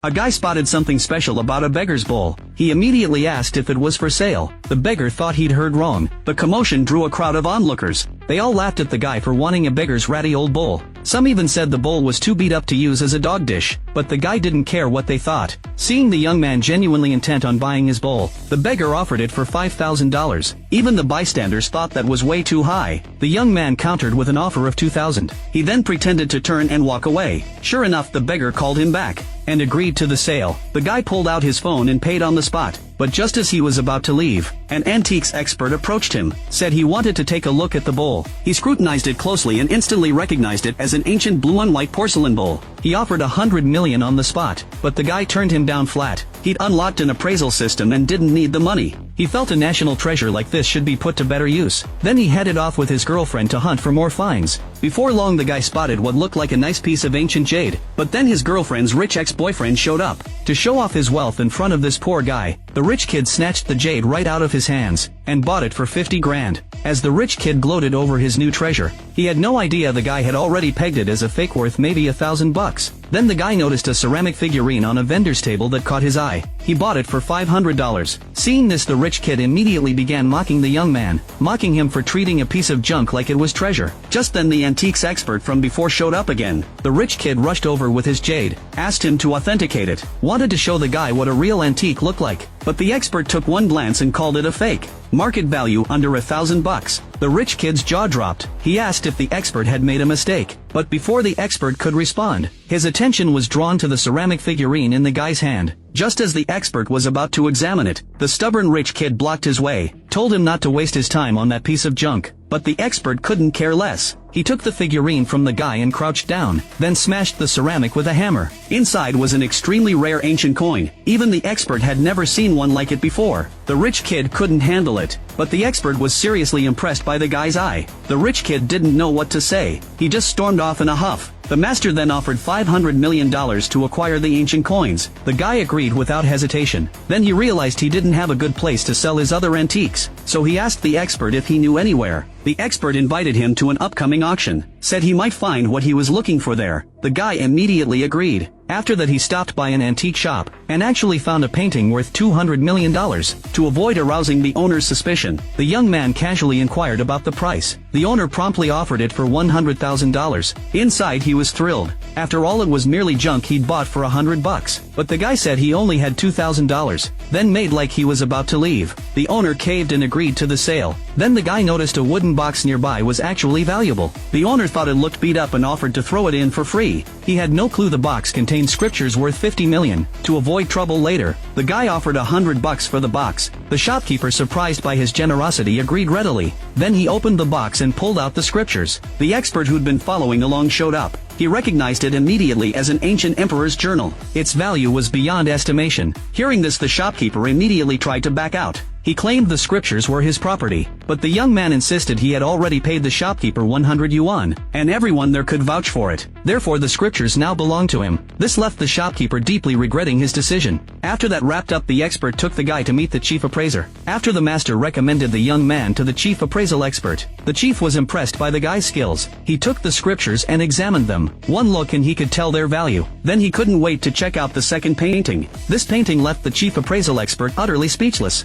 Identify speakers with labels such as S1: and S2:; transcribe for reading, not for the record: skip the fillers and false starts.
S1: A guy spotted something special about a beggar's bowl. He immediately asked if it was for sale. The beggar thought he'd heard wrong. The commotion drew a crowd of onlookers. They all laughed at the guy for wanting a beggar's ratty old bowl. Some even said the bowl was too beat up to use as a dog dish. But the guy didn't care what they thought. Seeing the young man genuinely intent on buying his bowl, the beggar offered it for $5,000. Even the bystanders thought that was way too high. The young man countered with an offer of $2,000. He then pretended to turn and walk away. Sure enough, the beggar called him back and agreed to the sale. The guy pulled out his phone and paid on the spot. But just as he was about to leave, an antiques expert approached him, said he wanted to take a look at the bowl. He scrutinized it closely and instantly recognized it as an ancient blue and white porcelain bowl. He offered $100 million on the spot, but the guy turned him down flat. He'd unlocked an appraisal system and didn't need the money. He felt a national treasure like this should be put to better use. Then he headed off with his girlfriend to hunt for more finds. Before long, the guy spotted what looked like a nice piece of ancient jade, but then his girlfriend's rich ex-boyfriend showed up. To show off his wealth in front of this poor guy, the rich kid snatched the jade right out of his hands and bought it for 50 grand. As the rich kid gloated over his new treasure, he had no idea the guy had already pegged it as a fake worth maybe $1,000. Then the guy noticed a ceramic figurine on a vendor's table that caught his eye. He bought it for $500. Seeing this, the rich kid immediately began mocking the young man, mocking him for treating a piece of junk like it was treasure. Just then the antiques expert from before showed up again. The rich kid rushed over with his jade, asked him to authenticate it, wanted to show the guy what a real antique looked like. But the expert took one glance and called it a fake. Market value under $1,000. The rich kid's jaw dropped. He asked if the expert had made a mistake. But before the expert could respond, his attention was drawn to the ceramic figurine in the guy's hand. Just as the expert was about to examine it, the stubborn rich kid blocked his way, told him not to waste his time on that piece of junk. But the expert couldn't care less. He took the figurine from the guy and crouched down, then smashed the ceramic with a hammer. Inside was an extremely rare ancient coin. Even the expert had never seen one like it before. The rich kid couldn't handle it, but the expert was seriously impressed by the guy's eye. The rich kid didn't know what to say. He just stormed off in a huff. The master then offered $500 million to acquire the ancient coins. The guy agreed without hesitation. Then he realized he didn't have a good place to sell his other antiques, so he asked the expert if he knew anywhere. The expert invited him to an upcoming auction, said he might find what he was looking for there. The guy immediately agreed. After that, he stopped by an antique shop and actually found a painting worth $200 million. To avoid arousing the owner's suspicion, the young man casually inquired about the price. The owner promptly offered it for $100,000. Inside, he was thrilled. After all, it was merely junk he'd bought for $100. But the guy said he only had $2,000, then made like he was about to leave. The owner caved and agreed to the sale. Then the guy noticed a wooden box nearby was actually valuable. The owner thought it looked beat up and offered to throw it in for free. He had no clue the box contained scriptures worth $50 million. To avoid trouble later, the guy offered $100 for the box. The shopkeeper, surprised by his generosity, agreed readily. Then he opened the box and pulled out the scriptures. The expert who'd been following along showed up. He recognized it immediately as an ancient emperor's journal. Its value was beyond estimation. Hearing this, the shopkeeper immediately tried to back out. He claimed the scriptures were his property, but the young man insisted he had already paid the shopkeeper 100 yuan, and everyone there could vouch for it. Therefore, the scriptures now belonged to him. This left the shopkeeper deeply regretting his decision. After that wrapped up, the expert took the guy to meet the chief appraiser. After the master recommended the young man to the chief appraisal expert, the chief was impressed by the guy's skills. He took the scriptures and examined them. One look and he could tell their value. Then he couldn't wait to check out the second painting. This painting left the chief appraisal expert utterly speechless.